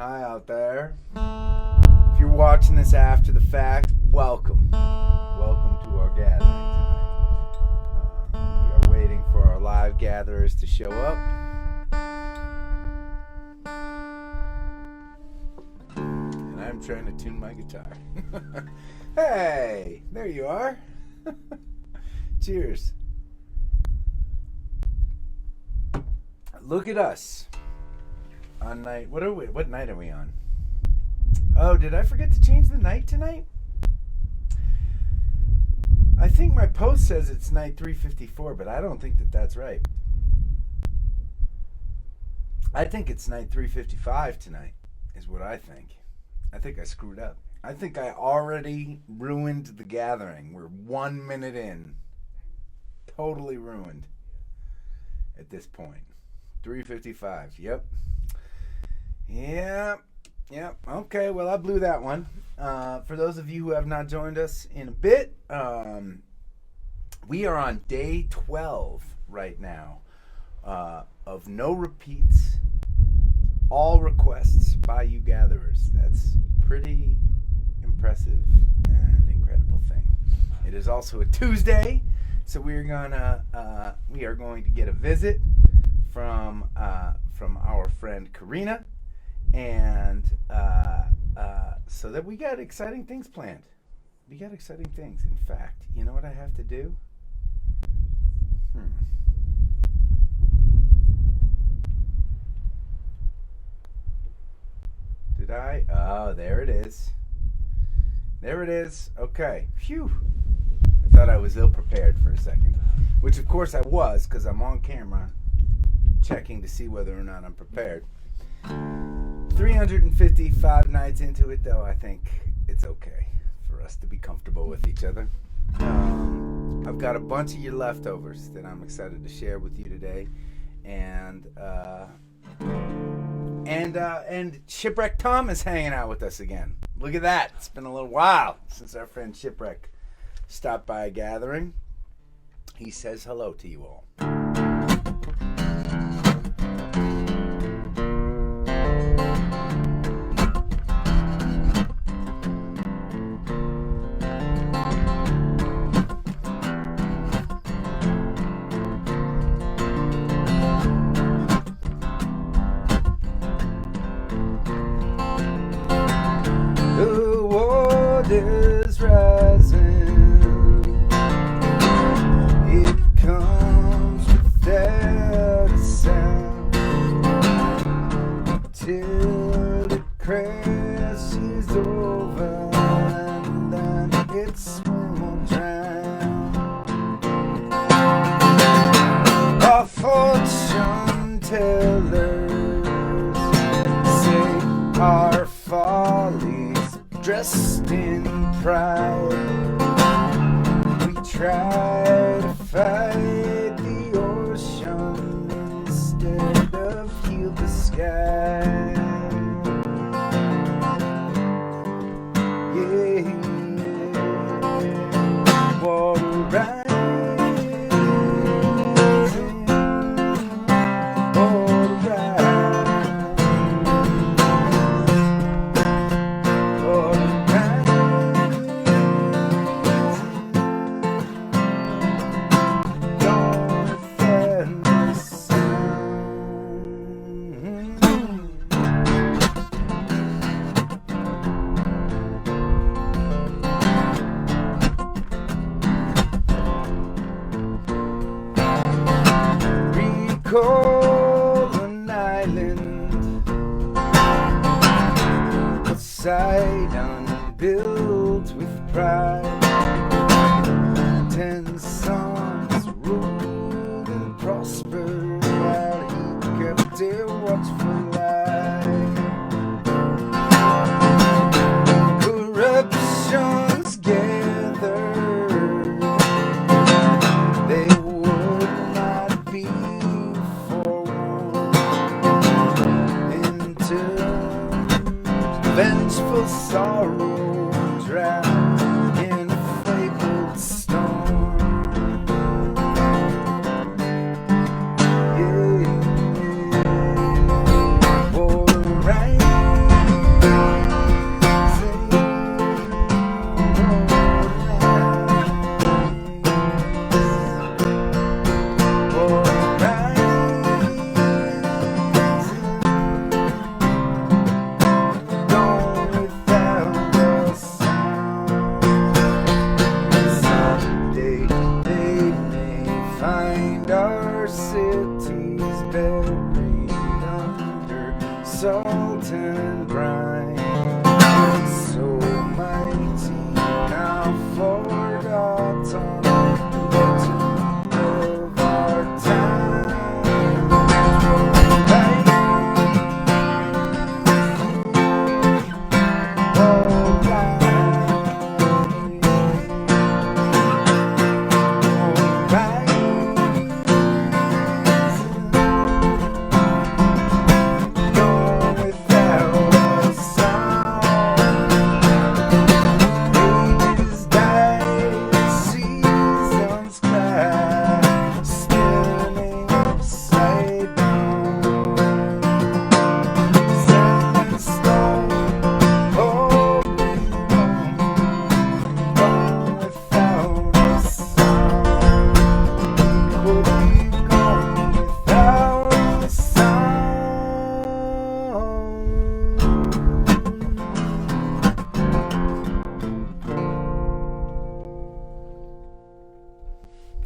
Hi out there. If you're watching this after the fact, welcome. Welcome to our gathering tonight. We are waiting for our live gatherers to show up. And I'm trying to tune my guitar. Hey, there you are. Cheers. Look at us. On night, what night are we on? Oh, did I forget to change the night tonight? I think my post says it's night 354, but I don't think that that's right. I think it's night 355 tonight, is what I think. I think I screwed up. I think I already ruined the gathering. We're 1 minute in. Totally ruined at this point. 355, yep. Yep. Okay, well, I blew that one. For those of you who have not joined us in a bit, we are on day 12 right now of no repeats, all requests by you gatherers. That's pretty impressive and incredible thing. It is also a Tuesday, so we are going to get a visit from our friend Karina. And so that we got exciting things planned. We got exciting things. In fact, you know what I have to do? Did I? Oh, there it is. There it is. Okay. Phew. I thought I was ill prepared for a second. Which, of course, I was, because I'm on camera checking to see whether or not I'm prepared. 355 nights into it, though, I think it's okay for us to be comfortable with each other. I've got a bunch of your leftovers that I'm excited to share with you today, and Shipwreck Tom is hanging out with us again. Look at that! It's been a little while since our friend Shipwreck stopped by a gathering. He says hello to you all. Is rising. It comes without a sound till it crashes over and then it won't drown. Our fortune tellers say our follies dressed in pride. We try to fight the ocean instead of heal the sky. Yeah, water rising, water rising, water recall an island, Poseidon built with pride. 10 sons ruled and prospered while he kept a watchful eye. Corruptions gathered, they would not be forewarned. Into vengeful sorrow drowned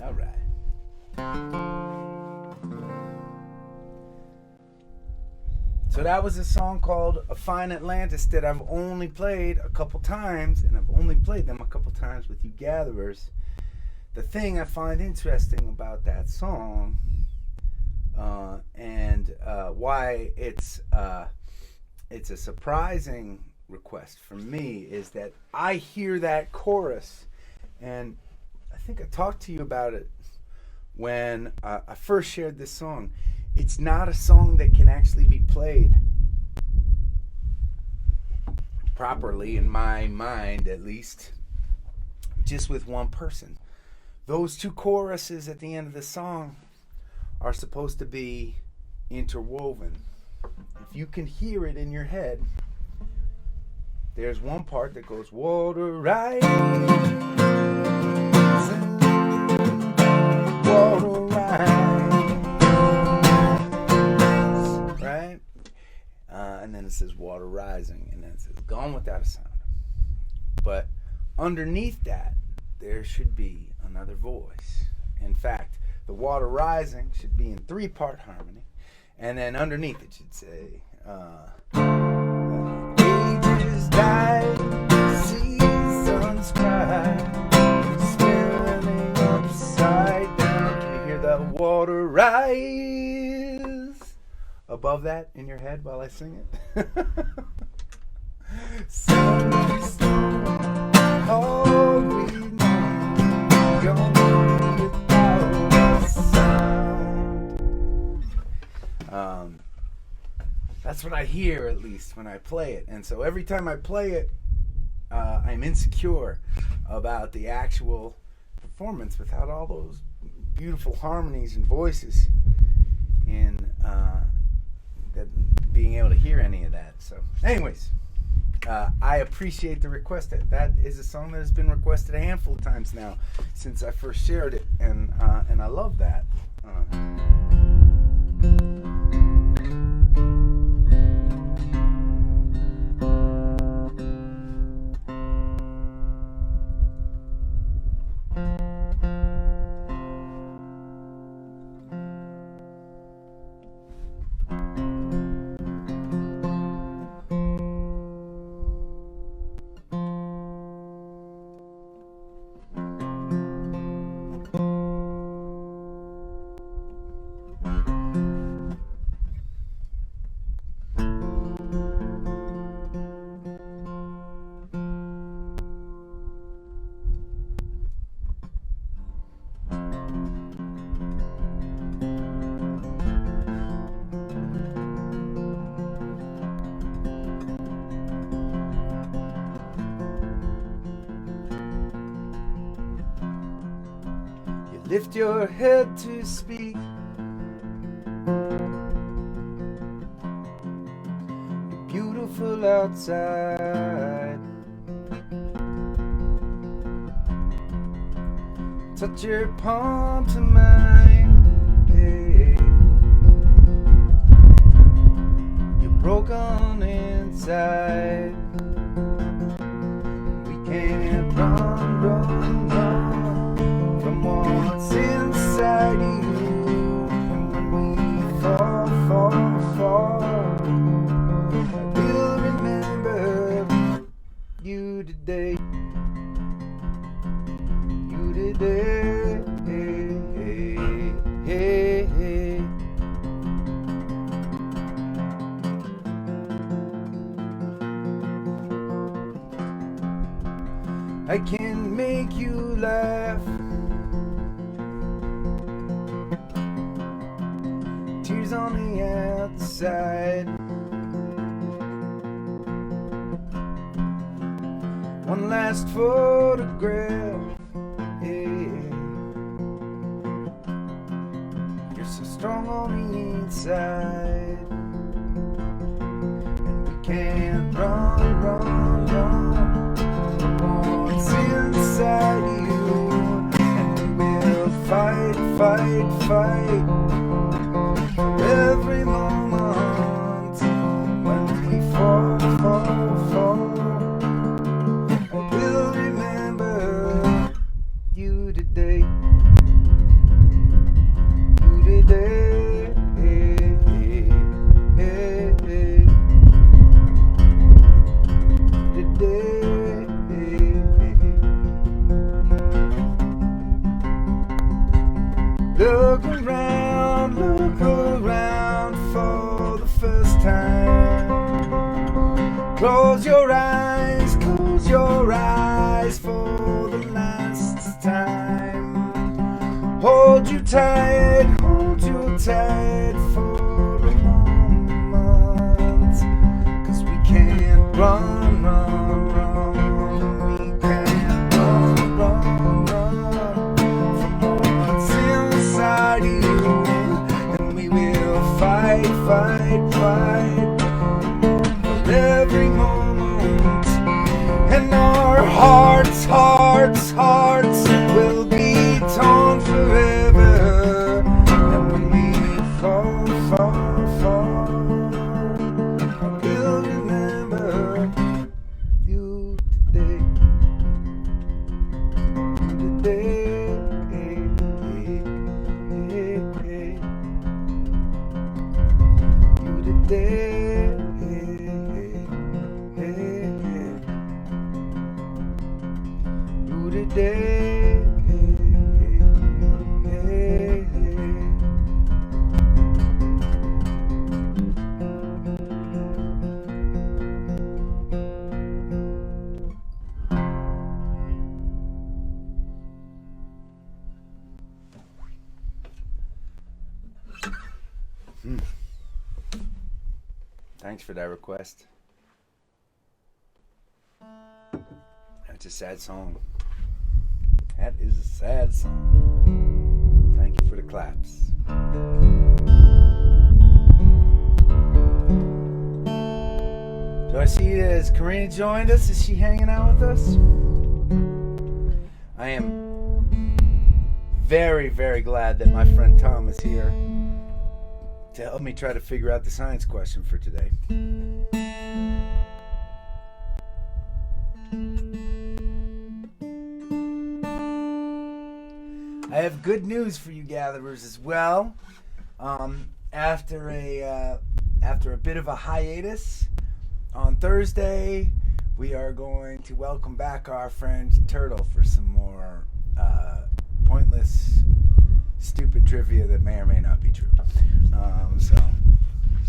All right. So that was a song called A Fine Atlantis that I've only played a couple times, and I've only played them a couple times with you gatherers. The thing I find interesting about that song and why it's a surprising request for me is that I hear that chorus, and I think I talked to you about it when I first shared this song. It's not a song that can actually be played properly, in my mind at least, just with one person. Those two choruses at the end of the song are supposed to be interwoven. If you can hear it in your head, there's one part that goes, water rising, water rising. Right? And then it says water rising, and then it says gone without a sound. But underneath that, there should be another voice. In fact, the water rising should be in 3-part harmony, and then underneath it should say, ages died, seasons cry, spinning upside down. Can you hear that water rise above that in your head while I sing it? All we know, gone without a sound. That's what I hear, at least, when I play it. And so every time I play it, I'm insecure about the actual performance without all those beautiful harmonies and voices in being able to hear any of that. So anyways, I appreciate the request. That is a song that has been requested a handful of times now since I first shared it, and I love that. Lift your head to speak. You're beautiful outside. Touch your palm to mine. Hey. You're broken inside. We can't run, run, run from what's inside you. And when we fall, fall, fall, I will remember you today. You today. Hey, hey. I can make you laugh. Tears on the outside. One last photograph. Yeah. You're so strong on the inside. And we can't run, run, run. What's inside you, and we will fight, fight, fight for every moment when we fall, fall, fall. I will remember you today. Look around for the first time. Close your eyes for the last time. Hold you tight for a moment. 'Cause we can't run. We can't run from what's inside you. And we will fight for every moment. And our hearts will be torn forever. And when we fall, we'll remember you today. You today. Thanks for that request. That's a sad song. That is a sad song. Thank you for the claps. Do I see that as Karina joined us? Is she hanging out with us? I am very, very glad that my friend Tom is here to help me try to figure out the science question for today. I have good news for you gatherers as well. After a bit of a hiatus, on Thursday we are going to welcome back our friend Turtle for some more pointless, stupid trivia that may or may not be true. So,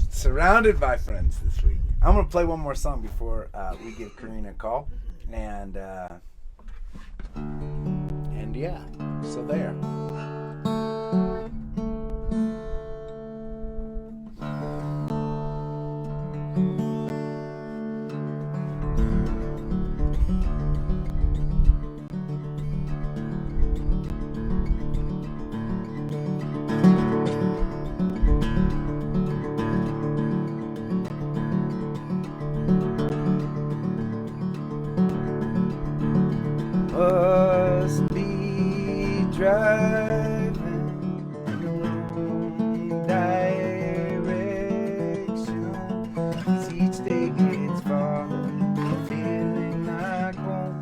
surrounded by friends this week. I'm going to play one more song before we give Karina a call. And yeah, so there. Must be driving in the wrong direction. As each day gets farther, feeling like home.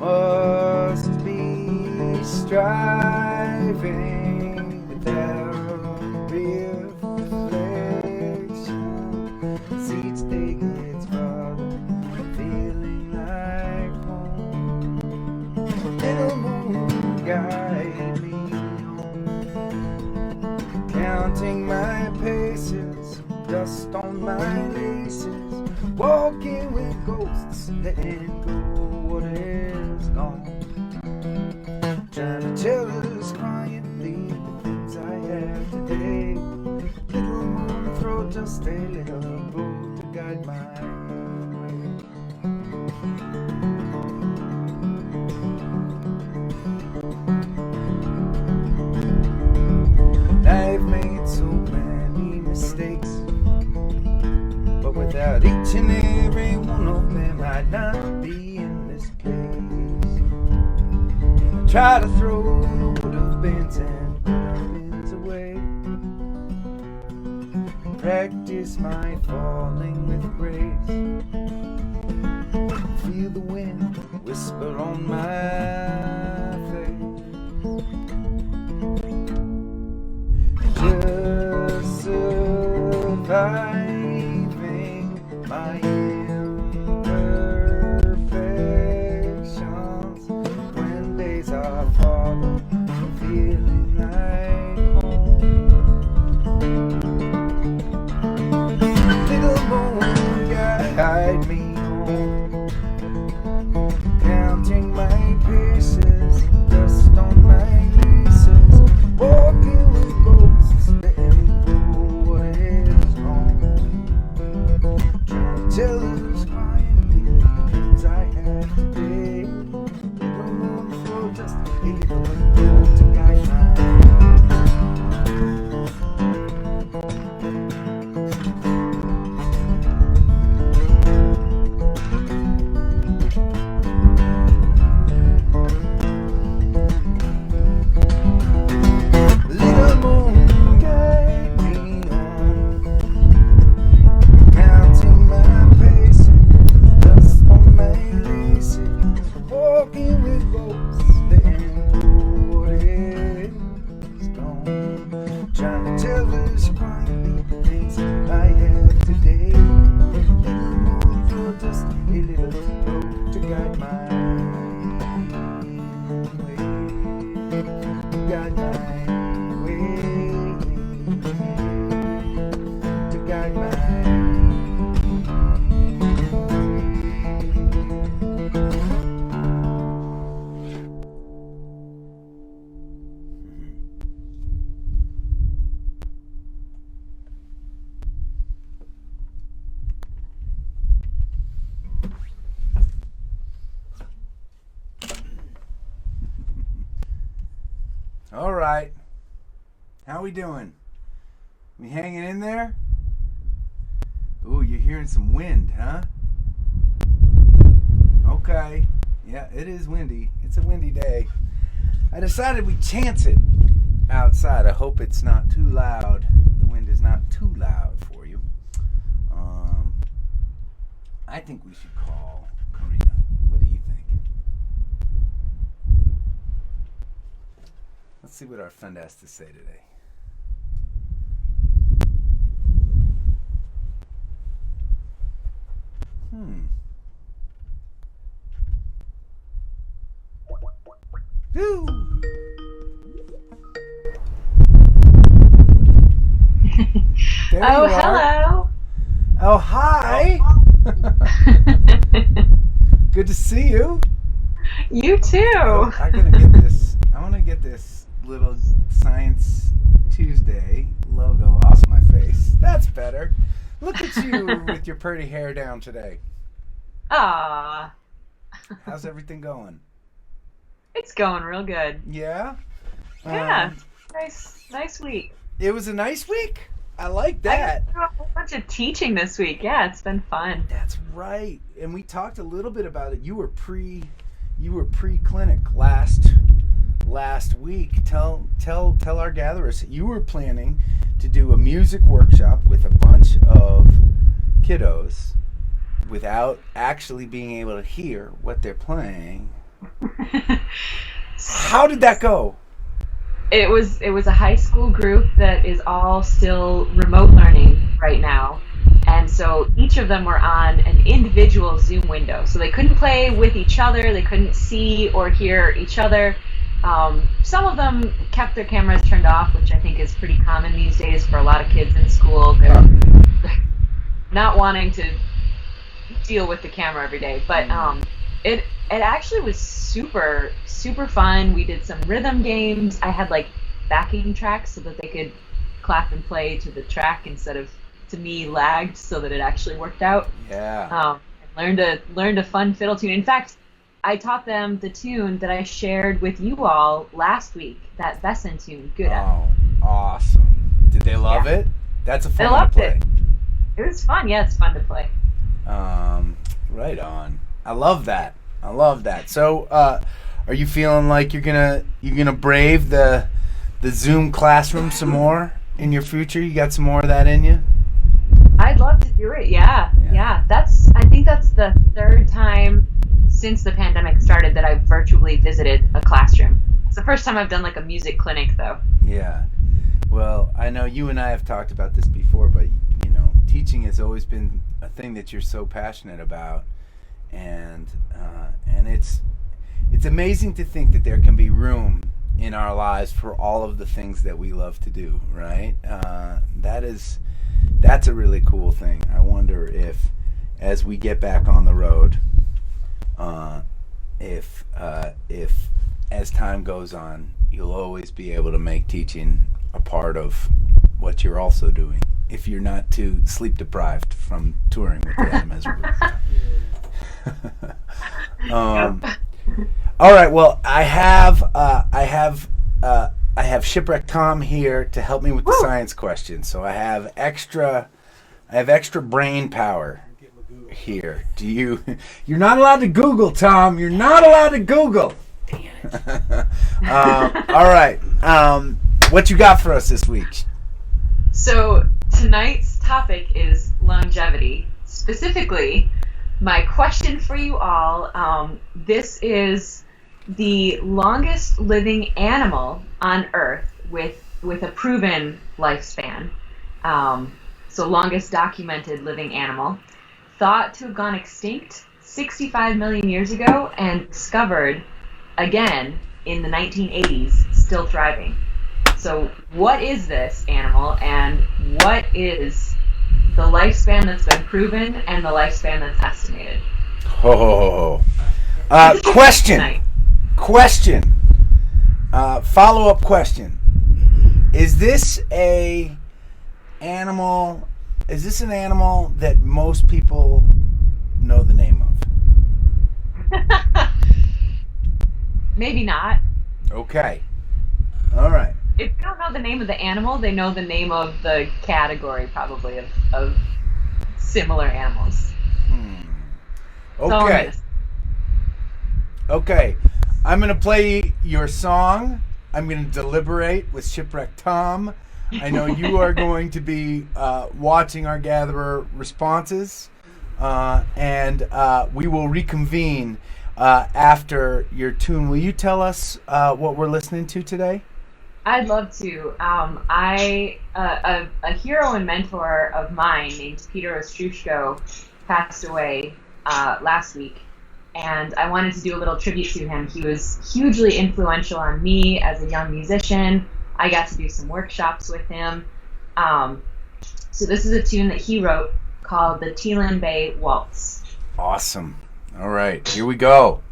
Must be striving without reflection. As each day gets farther, feeling like home. Little moon, guide me home. Counting my paces, dust on my laces. Walking with ghosts, letting go what is gone. Trying to tell us quietly the things I have today. Little moon, throw just a little boat to guide my way. I've made so many mistakes, but without each and every one of them, I'd not be in this place. And I try to throw the would have beens and could have beens away. Practice my falling with grace. Feel the wind whisper on my face. Just surviving my imperfections when lover, feeling like home. Little moon guide me home, counting my paces, dust on my laces, walking with ghosts, letting go what is wrong. Trying to tell us quietly things I have today. Little moon flow, just a little road to guide my little moon guide me on, counting my paces, dust on my laces, walking with ghosts, letting go what is gone. Trying to tell us quietly the things I have today. Little moon for just a little road to guide my way. Guide my way. To guide my All right. How we doing? We hanging in there? Ooh, you're hearing some wind, huh? Okay. Yeah, it is windy. It's a windy day. I decided we'd chance it outside. I hope it's not too loud. The wind is not too loud for you. I think we should call Karina. What do you think? Let's see what our friend has to say today. Woo! There you are. Hello. Oh, hi. Good to see you. You too. Oh, I want to get this little Science Tuesday logo off my face. That's better. Look at you with your pretty hair down today. Ah. How's everything going? It's going real good. Yeah? Yeah. Nice week. It was a nice week? I like I that. got to do a whole bunch of teaching this week. Yeah, it's been fun. That's right. And we talked a little bit about it. You were pre-clinic last week. Tell our gatherers that you were planning to do a music workshop with a bunch of kiddos without actually being able to hear what they're playing. How did that go? It was a high school group that is all still remote learning right now. And so each of them were on an individual Zoom window. So they couldn't play with each other, they couldn't see or hear each other. Some of them kept their cameras turned off, which I think is pretty common these days for a lot of kids in school. They're not wanting to deal with the camera every day. But it actually was super fun. We did some rhythm games. I had like backing tracks so that they could clap and play to the track instead of to me lagged, so that it actually worked out. Yeah. Learned a fun fiddle tune. In fact, I taught them the tune that I shared with you all last week, that Besson tune. Good. Oh, awesome. Did they love it? That's a fun one to play. It was fun. Yeah, it's fun to play. Right on. I love that. So, are you feeling like you're gonna brave the Zoom classroom some more in your future? You got some more of that in you? I'd love to do it. Yeah. I think that's the third time since the pandemic started that I've virtually visited a classroom. It's the first time I've done like a music clinic though. Yeah. Well, I know you and I have talked about this before, but teaching has always been a thing that you're so passionate about, and it's amazing to think that there can be room in our lives for all of the things that we love to do, right? That's a really cool thing. I wonder if, as we get back on the road, if as time goes on, you'll always be able to make teaching a part of what you're also doing, if you're not too sleep deprived from touring with the Adam Ezra group. All right. Well, I have Shipwreck Tom here to help me with the science question. So I have extra brain power here. You're not allowed to Google, Tom. You're not allowed to Google. Damn it. All right. What you got for us this week? So tonight's topic is longevity. Specifically, my question for you all, this is the longest living animal on Earth with a proven lifespan. So longest documented living animal. Thought to have gone extinct 65 million years ago and discovered again in the 1980s, still thriving. So what is this animal, and what is the lifespan that's been proven and the lifespan that's estimated? Question. Follow-up question. Is this an animal that most people know the name of? Maybe not. Okay. All right. If they don't know the name of the animal, they know the name of the category, probably, of similar animals. Okay. Okay. I'm going to play your song. I'm going to deliberate with Shipwreck Tom. I know you are going to be watching our gatherer responses, and we will reconvene after your tune. Will you tell us what we're listening to today? I'd love to. A hero and mentor of mine named Peter Ostroushko passed away last week, and I wanted to do a little tribute to him. He was hugely influential on me as a young musician. I got to do some workshops with him. So this is a tune that he wrote called the Teelan Bay Waltz. Awesome. All right, here we go.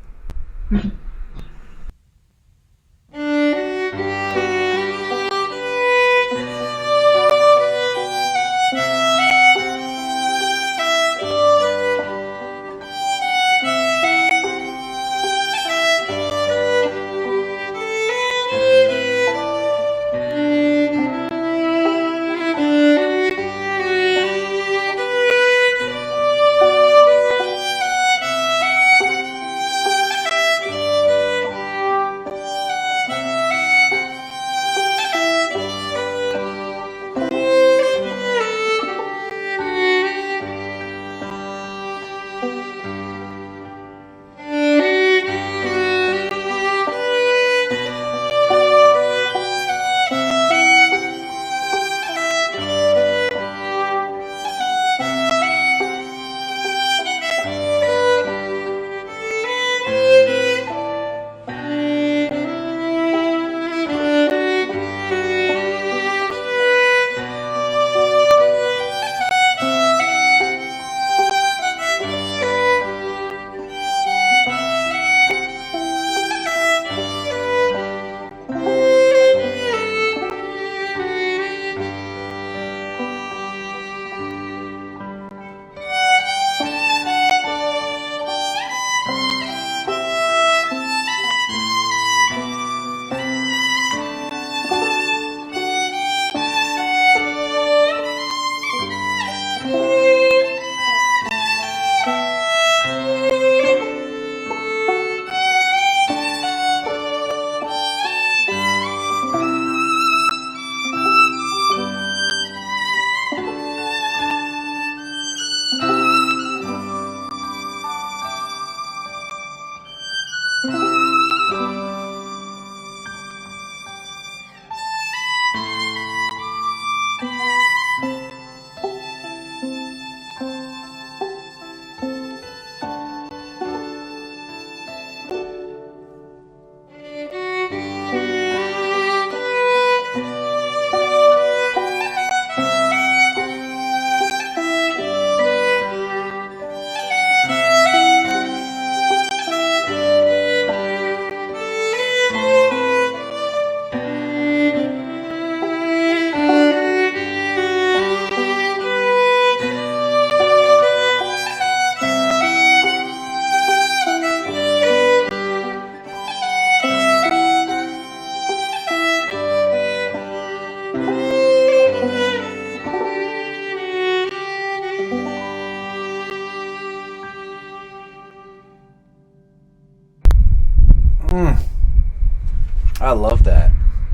I love that.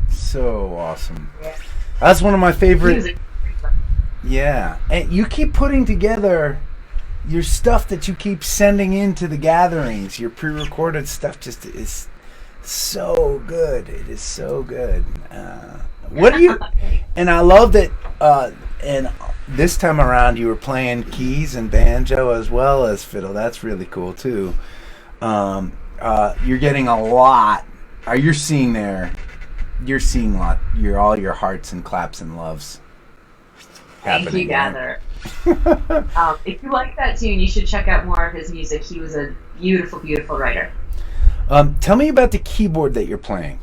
So awesome. That's one of my favorite. Music. Yeah, and you keep putting together your stuff that you keep sending into the gatherings. Your pre-recorded stuff just is so good. It is so good. What do you? And I love that. And this time around, you were playing keys and banjo as well as fiddle. That's really cool too. You're getting a lot. You're seeing there. You're seeing a lot. All your hearts and claps and loves. Thank you, Gather. If you like that tune, you should check out more of his music. He was a beautiful, beautiful writer. Tell me about the keyboard that you're playing.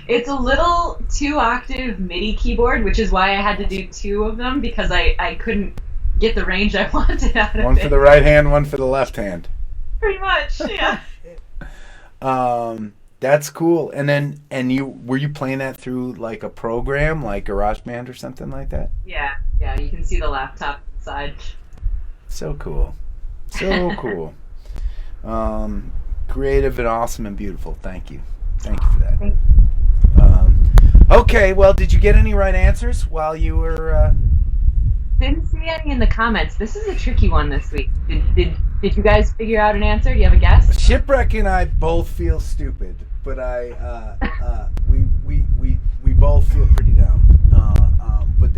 It's a little 2-octave MIDI keyboard, which is why I had to do 2 of them, because I couldn't get the range I wanted out of it. One for the right hand, one for the left hand. Pretty much, yeah. That's cool. And were you playing that through like a program, like GarageBand or something like that? Yeah, you can see the laptop inside. So cool. So cool. Creative and awesome and beautiful. Thank you for that. Thank you. Okay, well, did you get any right answers while you were... Didn't see any in the comments. This is a tricky one this week. Did you guys figure out an answer? Do you have a guess? Shipwreck and I both feel stupid, but we both feel pretty dumb. But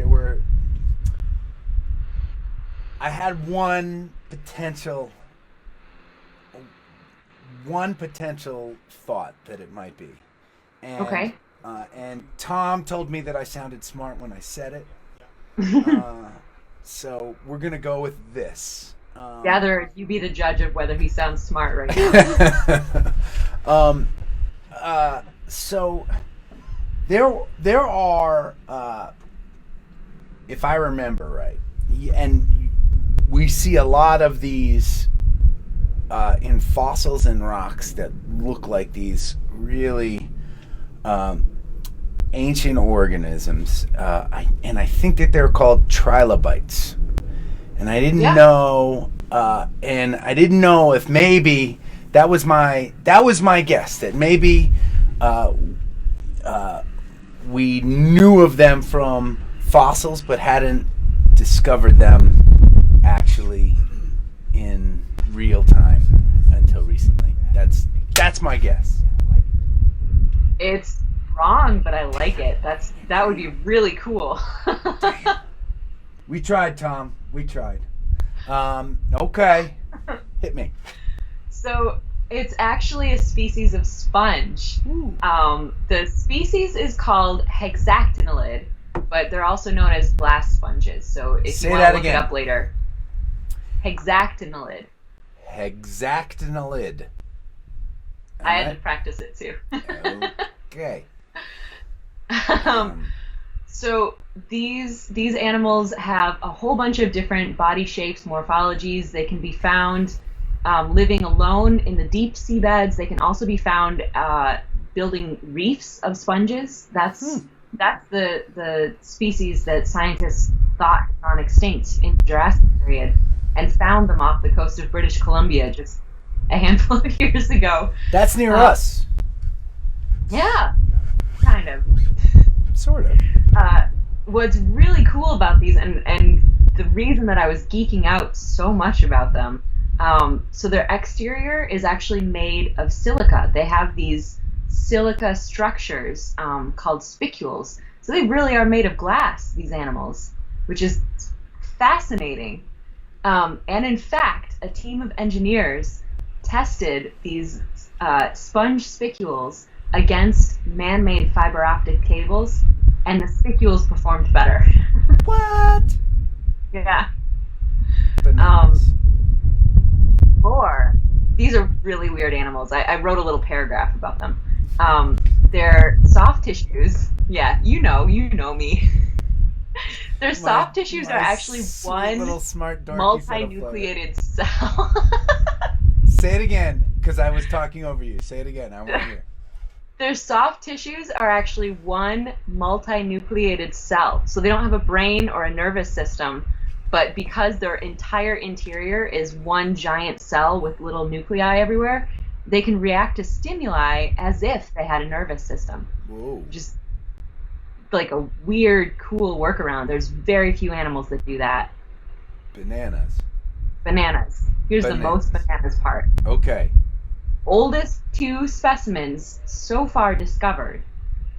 I had one potential thought that it might be. And, okay. And Tom told me that I sounded smart when I said it. So we're going to go with this. Gather, you be the judge of whether he sounds smart right now. So there are, if I remember right, and we see a lot of these in fossils and rocks that look like these really ancient organisms, and I think that they're called trilobites. And I didn't know, if maybe that was my guess, that maybe we knew of them from fossils but hadn't discovered them actually in real time until recently. That's my guess. It's wrong, but I like it. That would be really cool. We tried, Tom. We tried. Okay. Hit me. So it's actually a species of sponge. The species is called hexactinolid, but they're also known as glass sponges. So if you want to look it up later. Hexactinolid. Hexactinolid. I had to practice it too. Okay. So these animals have a whole bunch of different body shapes, morphologies. They can be found living alone in the deep seabeds. They can also be found building reefs of sponges. That's the species that scientists thought gone extinct in the Jurassic period, and found them off the coast of British Columbia just a handful of years ago. That's near us. Yeah, kind of. Sort of. What's really cool about these, and the reason that I was geeking out so much about them, so their exterior is actually made of silica. They have these silica structures called spicules. So they really are made of glass, these animals, which is fascinating. And in fact, a team of engineers tested these sponge spicules against man-made fiber optic cables, and the spicules performed better. What? Yeah. Bananas. These are really weird animals. I wrote a little paragraph about them. Their soft tissues, yeah, you know me. Their soft tissues are actually one multinucleated cell. Say it again, because I was talking over you. Say it again. I want to hear. Their soft tissues are actually one multinucleated cell. So they don't have a brain or a nervous system, but because their entire interior is one giant cell with little nuclei everywhere, they can react to stimuli as if they had a nervous system. Whoa. Just like a weird, cool workaround. There's very few animals that do that. Bananas. Bananas. Here's the most bananas part. Okay. Oldest two specimens so far discovered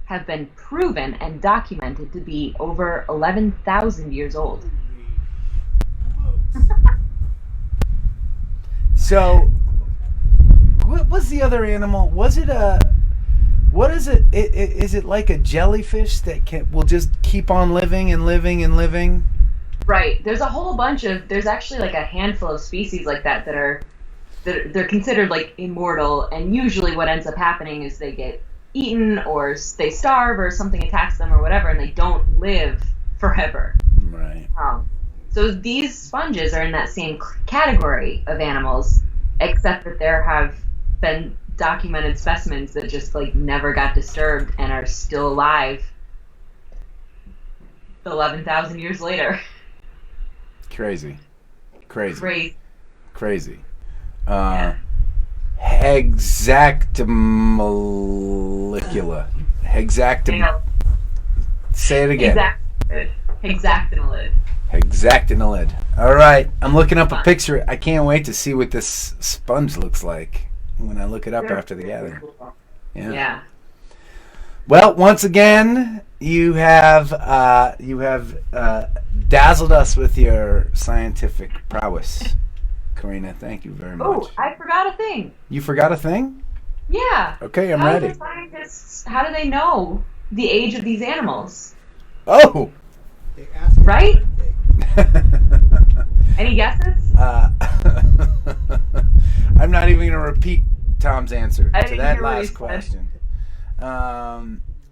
have been proven and documented to be over 11,000 years old. So, what was the other animal? Was it a... What is it? Is it like a jellyfish that will just keep on living and living and living? Right. There's a whole bunch of... There's actually like a handful of species like that that are... They're considered like immortal, and usually what ends up happening is they get eaten or they starve or something attacks them or whatever, and they don't live forever. Right. So these sponges are in that same category of animals, except that there have been documented specimens that just like never got disturbed and are still alive 11,000 years later. Crazy. Yeah. Hexactimolecula. Say it again. Hexactinolid. All right. I'm looking up a picture. I can't wait to see what this sponge looks like when I look it up after the gathering. Yeah. Well, once again, you have dazzled us with your scientific prowess, Karina. Thank you very much. Oh, I forgot a thing. You forgot a thing? Yeah. Okay, I'm How ready. do scientists, how do they know the age of these animals? Oh! Right? Any guesses? I'm not even going to repeat Tom's answer I to didn't that hear what he last said. question.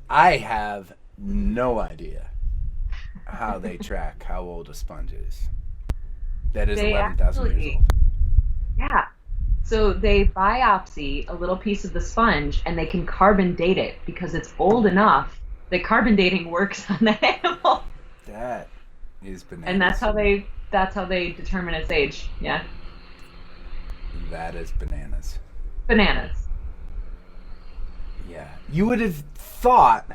I have no idea how they track how old a sponge is. That is 11,000 years old. Yeah. So they biopsy a little piece of the sponge and they can carbon date it because it's old enough that carbon dating works on that animal. That is bananas. And that's how they determine its age. Yeah. That is bananas. Bananas. Yeah. You would have thought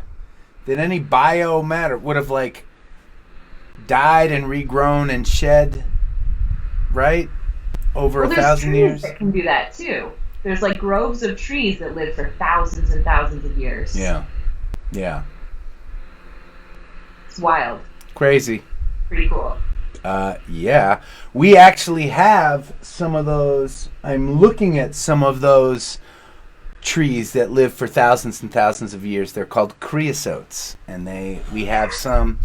that any biomatter would have like died and regrown and shed, right? Over 1,000 years. That can do that too. There's like groves of trees that live for thousands and thousands of years. Yeah. It's wild. Crazy. Pretty cool. Yeah. We actually have some of those. I'm looking at some of those trees that live for thousands and thousands of years. They're called creosotes, and we have some.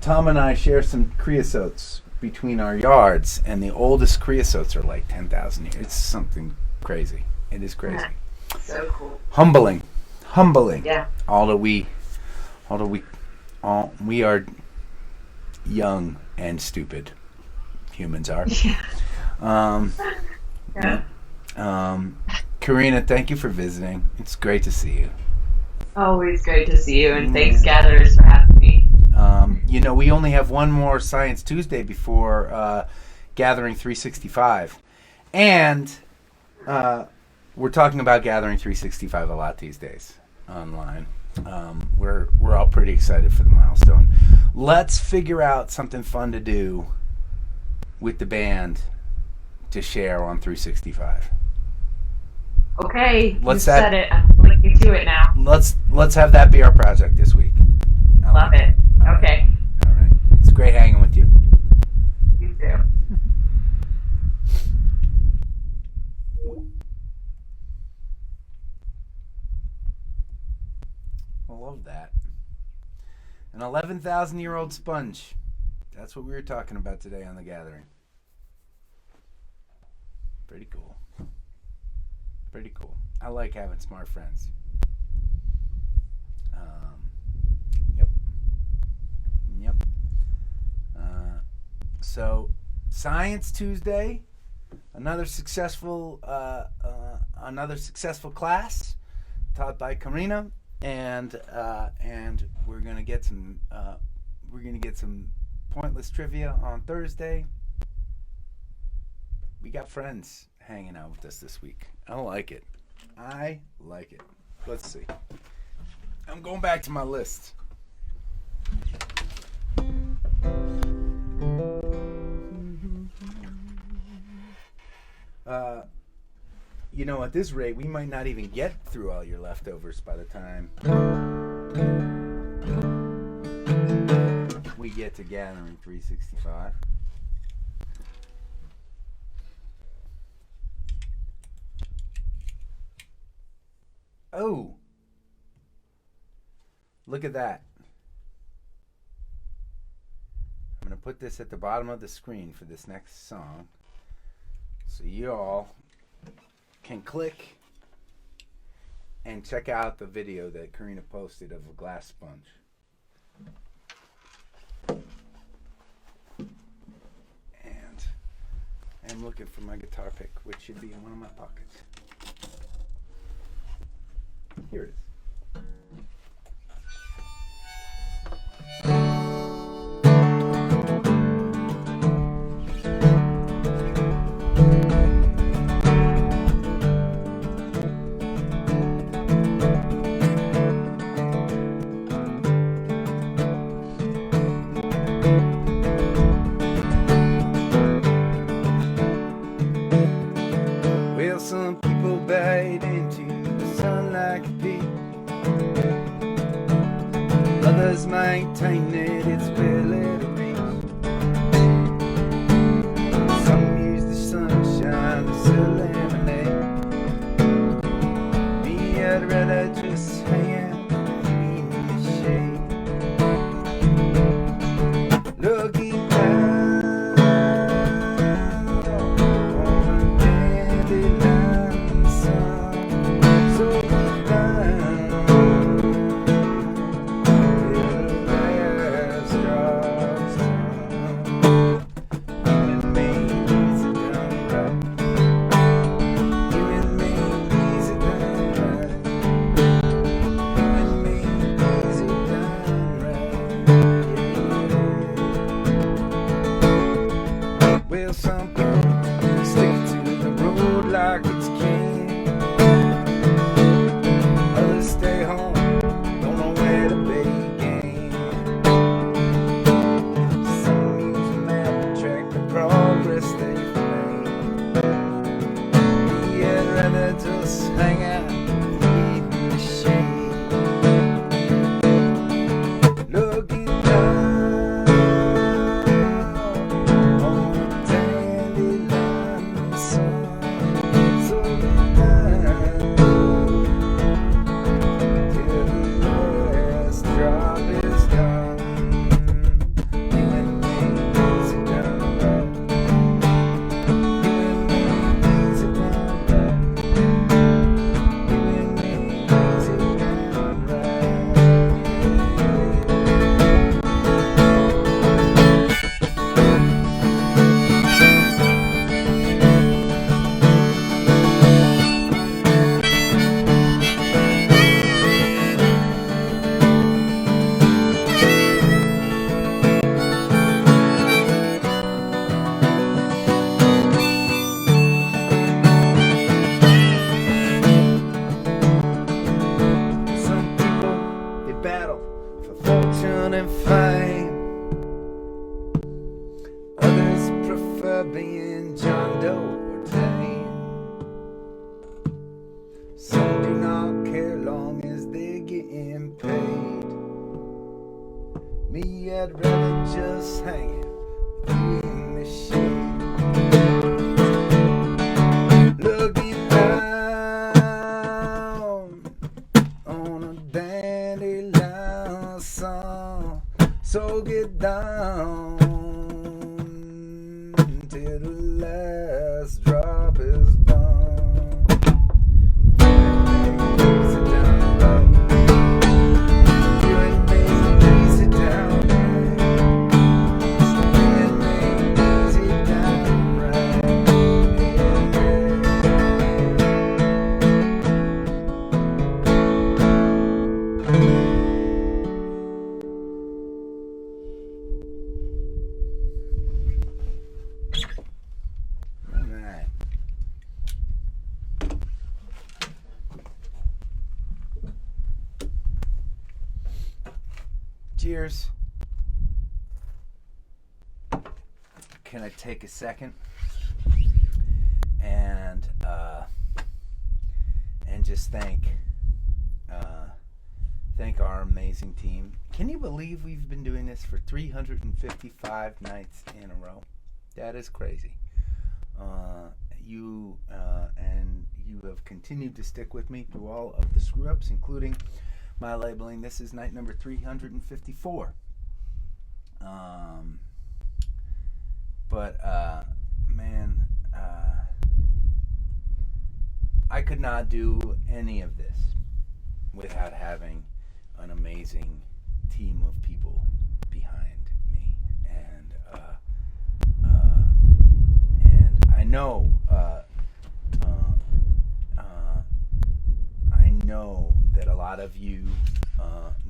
Tom and I share some creosotes between our yards, and the oldest creosotes are like 10,000 years. It's something crazy. It is crazy. Yeah. So cool. Humbling. Yeah. We are young and stupid. Humans are. Yeah. Karina, thank you for visiting. It's great to see you. Always great to see you, and thanks, gatherers, for having me. We only have one more Science Tuesday before Gathering 365. And we're talking about Gathering 365 a lot these days online. We're all pretty excited for the milestone. Let's figure out something fun to do with the band to share on 365. Okay, Let's you said it. I'm looking to it now. Let's have that be our project this week. Love it. Okay. All right. It's great hanging with you. You too. I love that. An 11,000-year-old sponge. That's what we were talking about today on The Gathering. Pretty cool. Pretty cool. I like having smart friends. Yep. So, Science Tuesday, another successful class taught by Karina, and we're gonna get some pointless trivia on Thursday. We got friends hanging out with us this week. I like it. I like it. Let's see. I'm going back to my list. You know, at this rate, we might not even get through all your leftovers by the time we get to Gathering 365. Oh, look at that. I'm going to put this at the bottom of the screen for this next song, so you all can click and check out the video that Karina posted of a glass sponge. And I'm looking for my guitar pick, which should be in one of my pockets. Here it is. Well, some people bite into the sun like a pig. Others maintain that it's barely to reach. Some use the sunshine to sell lemonade. Me, I'd rather just hang out in the shade. Looking down on a dandelion sun, so down till the last drops down. You and me, easy down right. You and me, easy down right. You and me, easy down right. Yeah. Well, some people stick to the road like it's king. Others stay home, don't know where to begin. Some use a map to track the progress they've made. Me, I'd rather just hang out in the shade. Looking down on a dandelion sun, so down till the last drop is gone. You and me, easy down right. You and me, easy down right. You and me, easy down right. Some people, they battle for fortune and fame. Others prefer being John Doe or Jane. Some do not care long as they're getting paid. Me, I'd rather just hang out with you in the shade. Looking down on a dandelion sun, so get down till the last drop is gone. Easy down right. You and me, easy down right. You and me, easy down right. Cheers. Can I take a second and just thank our amazing team. Can you believe we've been doing this for 355 nights in a row? That is crazy. You have continued to stick with me through all of the screw ups, including my labeling. This is night number 354. Man, I could not do any of this without having an amazing team of people behind me, and I know that a lot of you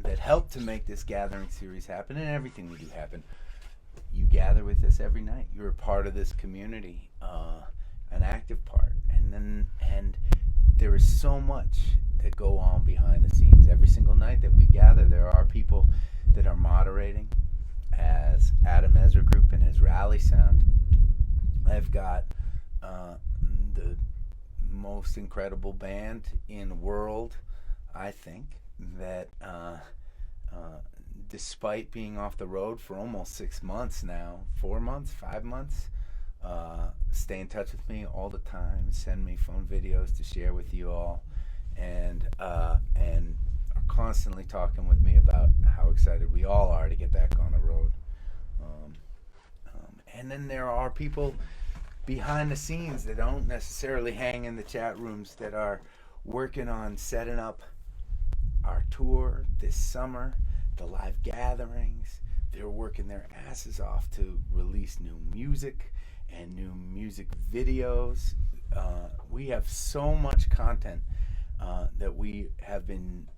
that helped to make this gathering series happen, and everything we do happen. You gather with us every night. You're a part of this community, an active part, and there is so much that go on behind the scenes. Every single night that we gather, there are people that are moderating as Adam Ezra Group and his Rally Sound. I've got the most incredible band in the world, I think, that despite being off the road for almost 6 months now, 4 months, 5 months, stay in touch with me all the time, send me phone videos to share with you all, and are constantly talking with me about how excited we all are to get back on the road. And then there are people behind the scenes that don't necessarily hang in the chat rooms, that are working on setting up our tour this summer, the live gatherings. They're working their asses off to release new music and new music videos. We have so much content that we have been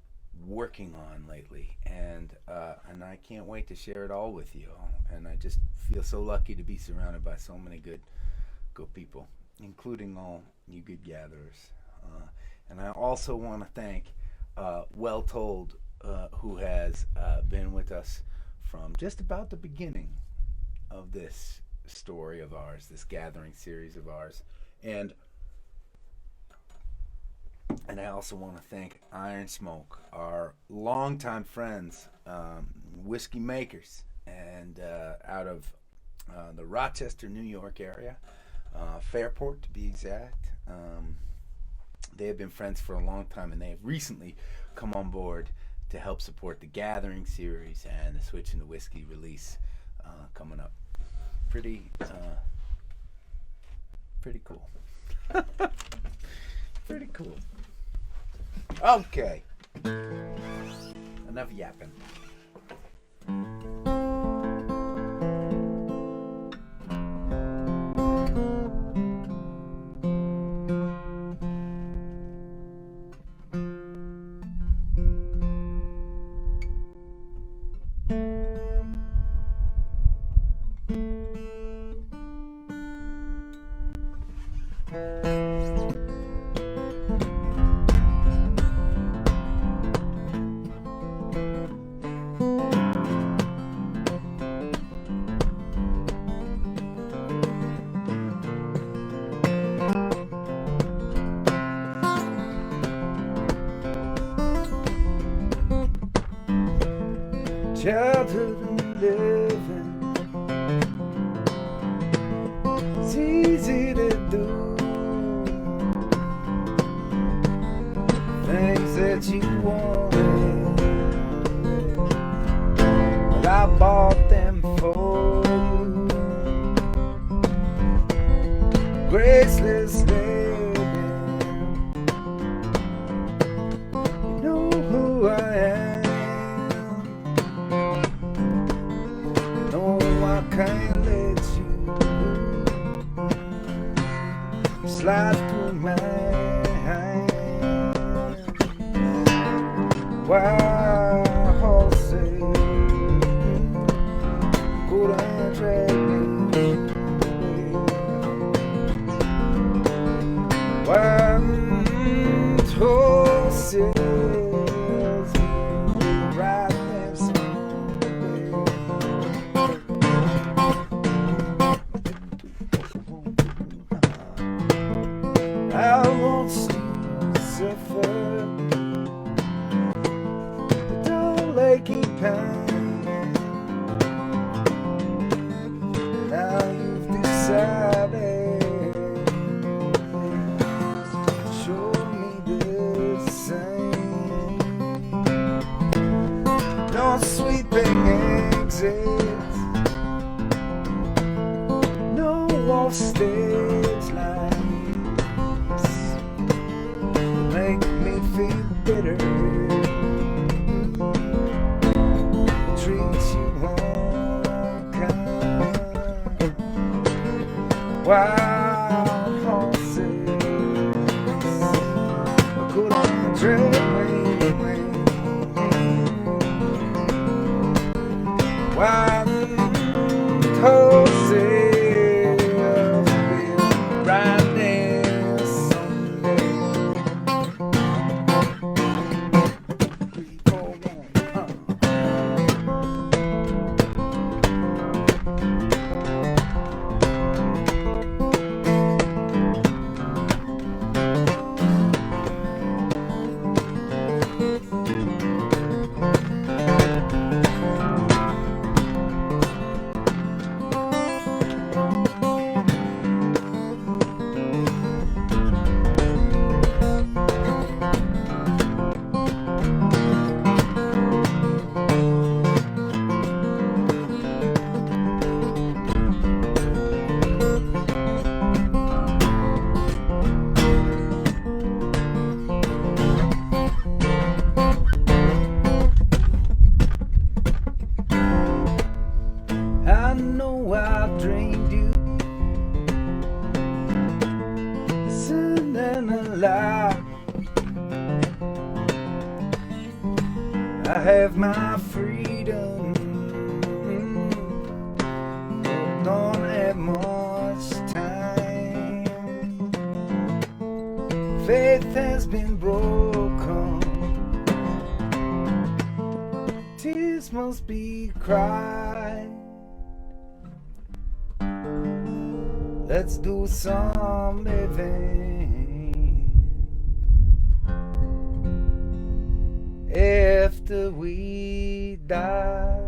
working on lately, and I can't wait to share it all with you all. And I just feel so lucky to be surrounded by so many good people, including all you good gatherers. And I also want to thank Well Told, who has been with us from just about the beginning of this story of ours, this gathering series of ours. And I also want to thank Iron Smoke, our longtime friends, whiskey makers, and out of the Rochester, New York area, Fairport to be exact. They have been friends for a long time, and they have recently come on board to help support the Gathering series and the Switch into Whiskey release coming up. Pretty cool. Pretty cool. Okay. Enough yapping. Childhood and living, it's easy to do things that you wanted, but I bought them for you. Graceless living, you know who I am. Can't let you slide through my hands. Wild horses go down drag me. Wild horses ride them smooth. I have my freedom, don't have much time. Faith has been broken, tears must be cried. Let's do some living after we die.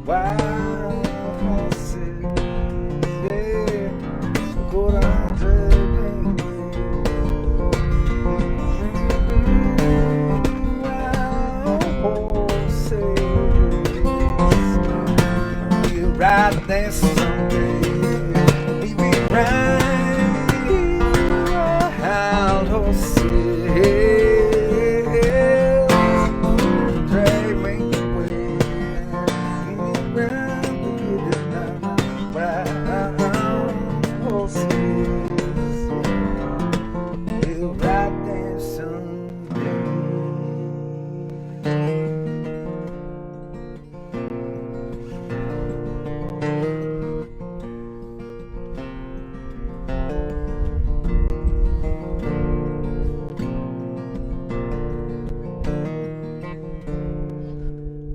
Wild horses, yeah, go down driving. Wild horses, we'll ride there someday. We will ride wild horses.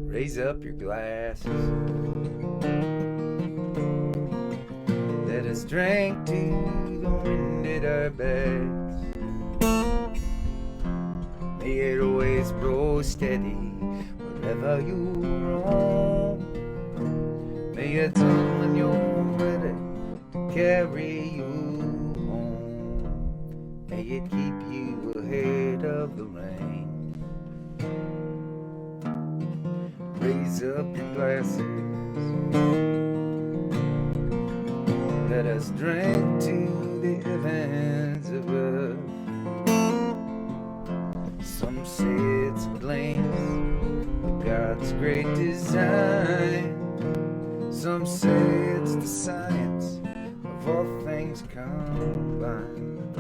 Raise up your glasses. Let us drink to the wind at our backs. May it always blow steady wherever you roam. May it turn when you're ready to carry you home. May it keep you ahead of the rain. Raise up your glasses. Let us drink to the heavens above. Some say it's a glance of God's great design. Some say it's the science of all things combined.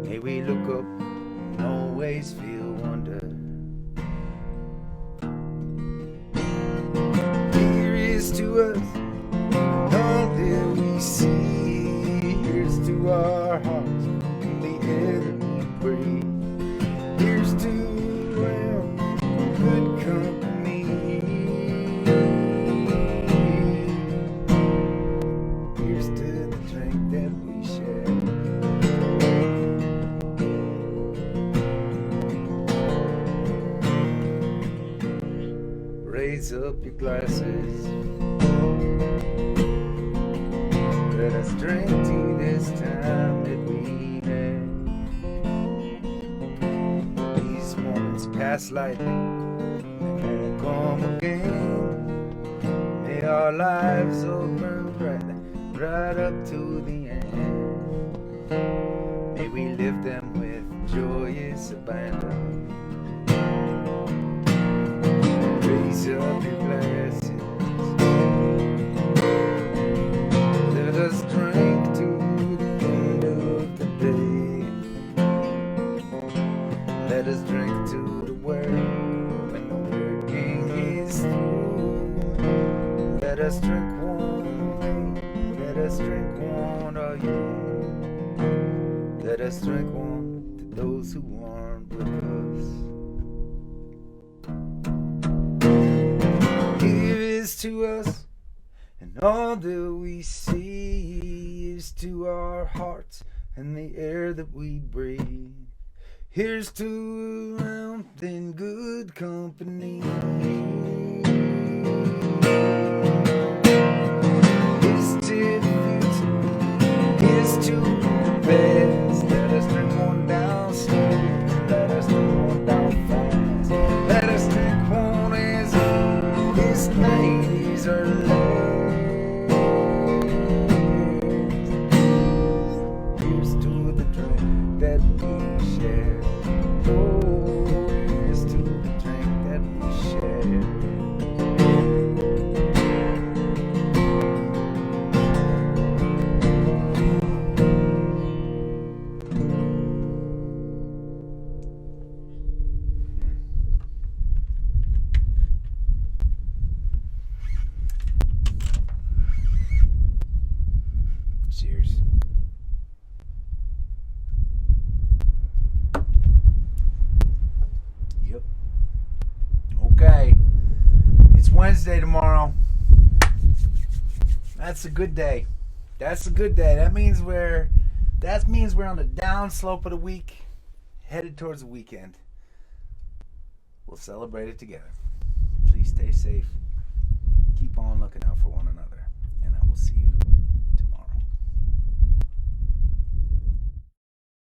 May we look up and always feel wonder. To us, all that we see. Here's to our hearts and the air that we breathe. Here's to good company. Here's to the drink that we share. Raise up your glasses. Let us drink to this time that we had. These moments pass lightly and won't come again. May our lives all burn brightly right up to the end. May we live them with joyous abandon. Raise up your glasses. Let us drink to the end of the day. Let us drink to the word when the working is through. Let us drink one, let us drink one, are you? Let us drink one to those who aren't with us. Here is to us, and all that we see is to our hearts and the air that we breathe. Here's to around in good company. Here's to the future. Here's to the best. Let us drink one down slow. Let us drink one down fast. Let us drink one as this night is our last. Here's to the drink that we share. Oh, here's to the drink that we share. Cheers. Yep. Okay. It's Wednesday tomorrow. That's a good day. That's a good day. That means we're on the down slope of the week, headed towards the weekend. We'll celebrate it together. Please stay safe. Keep on looking out for one another. And I will see you